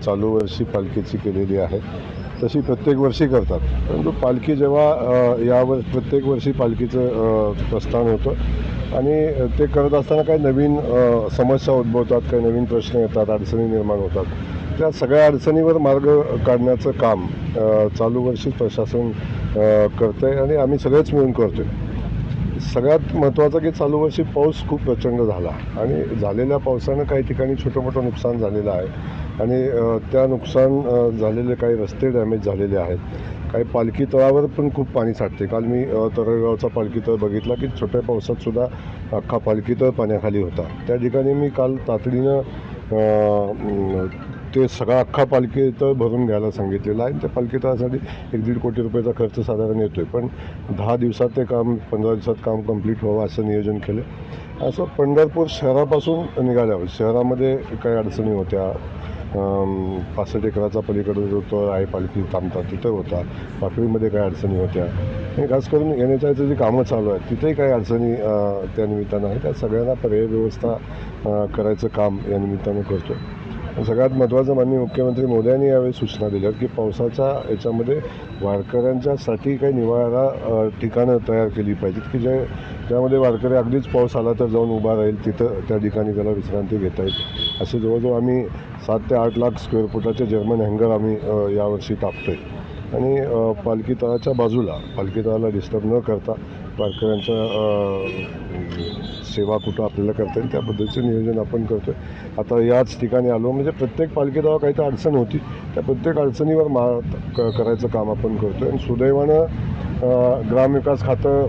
चालू वर्षी पालखीची केलेली आहे तशी प्रत्येक वर्षी करतात. परंतु पालखी जेव्हा प्रत्येक वर्षी पालखीचं प्रस्थान होतं आणि ते करत असताना काही नवीन समस्या उद्भवतात, काही नवीन प्रश्न येतात, अडचणी निर्माण होतात. त्या सगळ्या अडचणीवर मार्ग काढण्याचं काम चालू वर्षी प्रशासन करतं आहे आणि आम्ही सगळेच मिळून करतो आहे. सगळ्यात महत्त्वाचं की चालू वर्षी पाऊस खूप प्रचंड झाला आणि झालेल्या पावसानं काही ठिकाणी छोटं मोठं नुकसान झालेलं आहे आणि त्या नुकसान झालेले काही रस्ते डॅमेज झालेले आहेत. काही पालखी तळावर पण खूप पाणी साठते. काल मी तरळगावचा पालखी तळ बघितला की छोट्या पावसातसुद्धा अख्खा पालखी तळ पाण्याखाली होता. त्या ठिकाणी मी काल तातडीनं ते सगळा अख्खा पालखी तळ भरून घ्यायला सांगितलेलं आहे. त्या पालखी तळासाठी 1-1.5 कोटी रुपयाचा खर्च साधारण येतो आहे, पण 10 दिवसात ते काम 15 दिवसात काम कंप्लीट व्हावं असं नियोजन केलं. असं पंढरपूर शहरापासून निघाल्यावर शहरामध्ये काही अडचणी होत्या. 65 एकराचा पलीकडे जो तळ आहे पालखी थांबतात तिथं होता. पाकळीमध्ये काही अडचणी होत्या आणि खास करून NHIचं जी कामं चालू आहेत तिथेही काही अडचणी त्या निमित्तानं आहे. त्या सगळ्यांना पर्यायी व्यवस्था करायचं काम या निमित्तानं करतो. सगळ्यात महत्त्वाचं माननीय मुख्यमंत्री मोदयांनी यावेळी सूचना दिल्या की पावसाच्या याच्यामध्ये वारकऱ्यांच्यासाठी काही निवारा ठिकाणं तयार केली पाहिजेत की ज्यामध्ये वारकरी अगदीच पाऊस आला तर जाऊन उभा राहील, तिथं त्या ठिकाणी त्याला विश्रांती घेता येईल. असे जवळजवळ आम्ही 7 ते 8 लाख स्क्वेअर फुटाचे जर्मन हँगर आम्ही यावर्षी टाकतो आहे आणि पालखी तळाच्या बाजूला पालखी तळाला डिस्टर्ब न करता वारकऱ्यांच्या सेवा कुठं आपल्याला करता येईल त्या पद्धतीचं नियोजन आपण करतो आहे. आता याच ठिकाणी आलो म्हणजे प्रत्येक पालखी तळावर काही तर अडचण होती, त्या प्रत्येक अडचणीवर करायचं काम आपण करतो आहे. आणि सुदैवानं ग्रामविकास खातं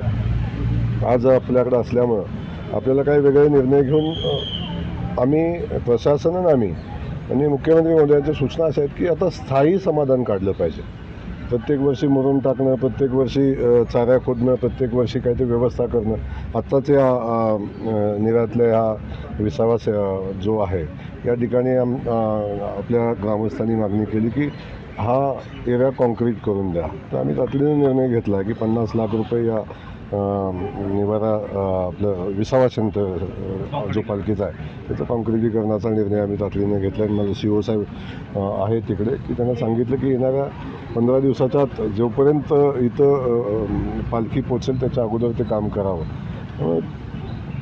आज आपल्याकडं असल्यामुळं आपल्याला काही वेगळे निर्णय घेऊन आम्ही प्रशासनानं आणि मुख्यमंत्री महोदयांच्या सूचना अशा आहेत की आता स्थायी समाधान काढलं पाहिजे. प्रत्येक वर्षी मुरुम टाकणं, प्रत्येक वर्षी चाऱ्या खोदणं, प्रत्येक वर्षी काहीतरी व्यवस्था करणं. आत्ताच या निरातल्या ह्या विसावा जो आहे या ठिकाणी आपल्या ग्रामस्थांनी मागणी केली की हा एरिया कॉन्क्रीट करून द्या. तर आम्ही तातडीने निर्णय घेतला की 50 लाख रुपये या निवारा आपलं विसावा सेंटर जो पालखीचा आहे त्याचं कॉन्क्रिटीकरणाचा निर्णय आम्ही तातडीने घेतला. आणि माझं CO साहेब आहे तिकडे की त्यांना सांगितलं की येणाऱ्या 15 दिवसाच्या आत जोपर्यंत इथं पालखी पोचेल त्याच्या अगोदर ते काम करावं.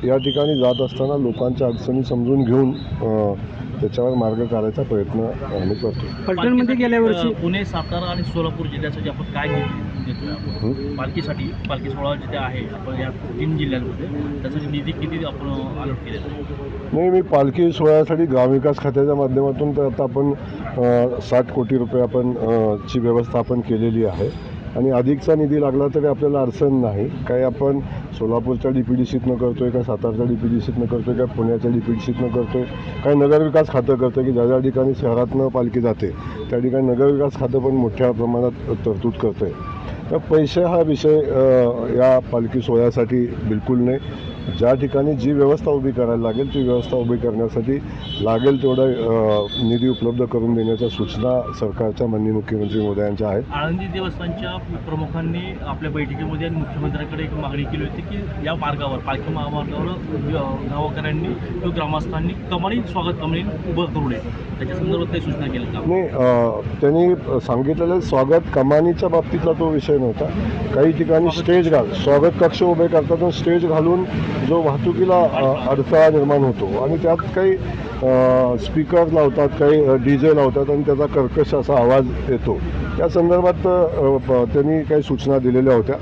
या ठिकाणी जात असताना लोकांच्या अडचणी समजून घेऊन त्याच्यावर मार्ग काढायचा प्रयत्न आम्ही करतो. पलटणमध्ये गेल्या वर्षी पुणे, सातारा आणि सोलापूर जिल्ह्यासाठी आपण काय देतोय आपण पालखीसाठी? पालखी सोहळा जिथे आहे आपण या 3 जिल्ह्यांमध्ये त्यासाठी निधी किती आपण अलॉट केलेला आहे? नाही, मी पालखी सोहळ्यासाठी ग्रामविकास खात्याच्या माध्यमातून तर आता आपण 60 कोटी रुपये आपण ची व्यवस्था आपण केलेली आहे आणि अधिकचा निधी लागला तरी आपल्याला अडचण नाही. काही आपण सोलापूरच्या DPDCतनं करतो आहे, काय सातारच्या DPDCतनं करतो आहे, काय पुण्याच्या DPDCतनं करतो आहे, काही नगरविकास खातं करतं की ज्या ठिकाणी शहरातनं पालखी जाते त्या ठिकाणी नगरविकास खातं पण मोठ्या प्रमाणात तरतूद करतं आहे. तर पैसे हा विषय या पालखी सोहळ्यासाठी बिलकुल नाही. ज्या ठिकाणी जी व्यवस्था उभी करायला लागेल ती व्यवस्था उभी करण्यासाठी लागेल तेवढा निधी उपलब्ध करून देण्याच्या सूचना सरकारच्या माननीय मुख्यमंत्री महोदयांच्या आहेत. आळंदी देवस्थानच्या प्रमुखांनी आपल्या बैठकीमध्ये मुख्यमंत्र्यांकडे एक मागणी केली होती की या मार्गावर पालखी महामार्गावर गावकऱ्यांनी किंवा ग्रामस्थांनी स्वागत कमानी उभं करू नये. त्याच्या संदर्भात काही सूचना केल्या का? नाही, त्यांनी सांगितलेलं स्वागत कमानीच्या बाबतीतला तो विषय नव्हता. काही ठिकाणी स्टेज स्वागत कक्ष उभे करतात आणि स्टेज घालून जो वाहतुकीला अडथळा निर्माण होतो आणि त्यात काही स्पीकर लावतात, काही DJ लावतात आणि त्याचा कर्कश असा आवाज येतो. त्या संदर्भात त्यांनी काही सूचना दिलेल्या होत्या.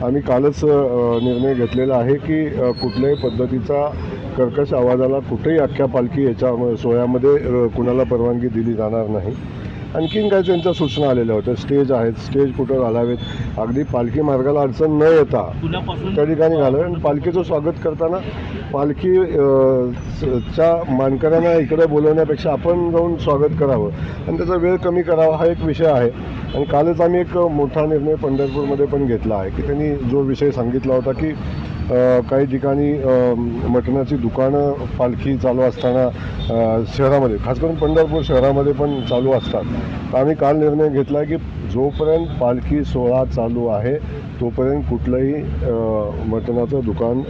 आम्ही कालच निर्णय घेतलेला आहे की कुठल्याही पद्धतीचा कर्कश आवाजाला कुठेही अख्ख्या पालखी याच्या सोहळ्यामध्ये कुणाला परवानगी दिली जाणार नाही. आणखीन काय त्यांच्या सूचना आलेल्या होत्या. स्टेज आहेत, स्टेज कुठं घालावेत, अगदी पालखी मार्गाला अडचण न येता त्या ठिकाणी घालावे. आणि पालखीचं स्वागत करताना पालखी च्या मानकऱ्यांना इकडे बोलवण्यापेक्षा आपण जाऊन स्वागत करावं आणि त्याचा वेळ कमी करावा हा एक विषय आहे. आणि कालच आम्ही एक मोठा निर्णय पंढरपूरमध्ये पण घेतला आहे की त्यांनी जो विषय सांगितला होता की काही ठिकाणी मटणाची दुकानं पालखी चालू असताना शहरामध्ये खास करून पंढरपूर शहरामध्ये पण चालू असतात. तर आम्ही काल निर्णय घेतला की जोपर्यंत पालखी सोहळा चालू आहे तोपर्यंत कुठलंही मटणाचं दुकान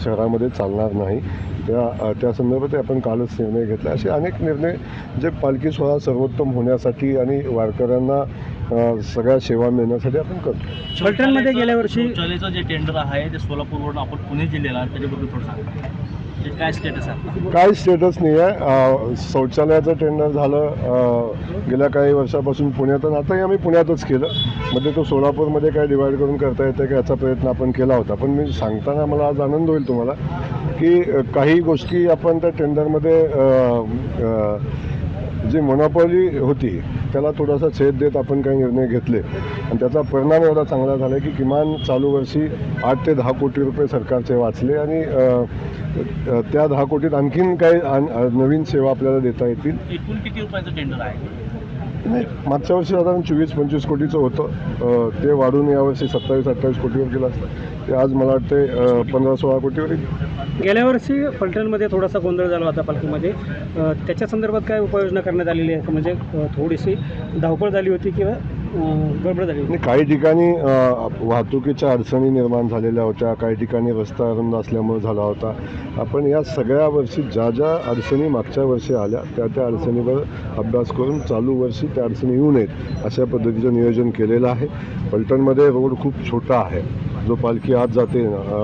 शहरामध्ये चालणार नाही. त्या संदर्भात आपण कालच निर्णय घेतला. असे अनेक निर्णय जे पालखी सोहळा सर्वोत्तम होण्यासाठी आणि वारकऱ्यांना सगळ्या सेवा मिळण्यासाठी आपण करतो. फलटणमध्ये गेल्या वर्षी शौचालयाचं जे टेंडर आहे ते सोलापूरवरून आपण पुणे जिल्ह्याला त्याच्याबद्दल थोडं सांगा. ते काय स्टेटस आहे? काय स्टेटस नाही आहे. शौचालयाचं टेंडर झालं गेल्या काही वर्षापासून पुण्यात, आणि आताही आम्ही पुण्यातच केलं. म्हणजे तो सोलापूरमध्ये काय डिवाईड करून करता येतं का याचा प्रयत्न आपण केला होता. पण मी सांगताना मला आज आनंद होईल तुम्हाला की काही गोष्टी आपण त्या टेंडरमध्ये जी मोनोपॉली होती त्याला थोडासा छेद देत आपण काही निर्णय घेतले, आणि त्याचा परिणाम एवढा चांगला झाला आहे की किमान चालू वर्षी 8 ते 10 कोटी रुपये सरकारचे वाचले, आणि त्या 10 कोटीत आणखीन काही नवीन सेवा आपल्याला देता येतील. एकूण किती रुपयाचं टेंडर आहे? नाही, मागच्या वर्षी साधारण 24-25 कोटीचं होतं. ते वाढून यावर्षी 27-28 कोटीवर गेलं असतं. ते आज मला वाटते 15-16 कोटीवर येईल. गेल्या वर्षी फलटणमध्ये थोडासा गोंधळ झाला होता पालखीमध्ये. त्याच्या संदर्भात काय उपाययोजना करण्यात आलेली आहे? म्हणजे थोडीशी धावपळ झाली होती किंवा गडबड झाली होती? आणि काही ठिकाणी वाहतुकीच्या अडचणी निर्माण झालेल्या होत्या, काही ठिकाणी रस्ता अरुंद असल्यामुळे झाला होता. आपण या सगळ्या वर्षी ज्या ज्या अडचणी मागच्या वर्षी आल्या त्या अडचणीवर अभ्यास करून चालू वर्षी त्या अडचणी येऊ नयेत अशा पद्धतीचं नियोजन केलेलं आहे. फलटणमध्ये रोड खूप छोटा आहे. जो पालखी आज जाते,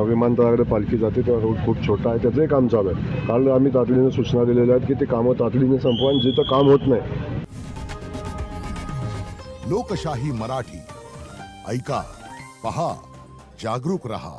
विमानतळाकडे पालखी जाते, तेव्हा रोड खूप छोटा आहे. त्याचंही काम चालू आहे. काल आम्ही तातडीने सूचना दिलेल्या आहेत की ते कामं तातडीने संपवा, आणि जिथं काम होत नाही. लोकशाही मराठी ऐका, पहा, जागरूक रहा.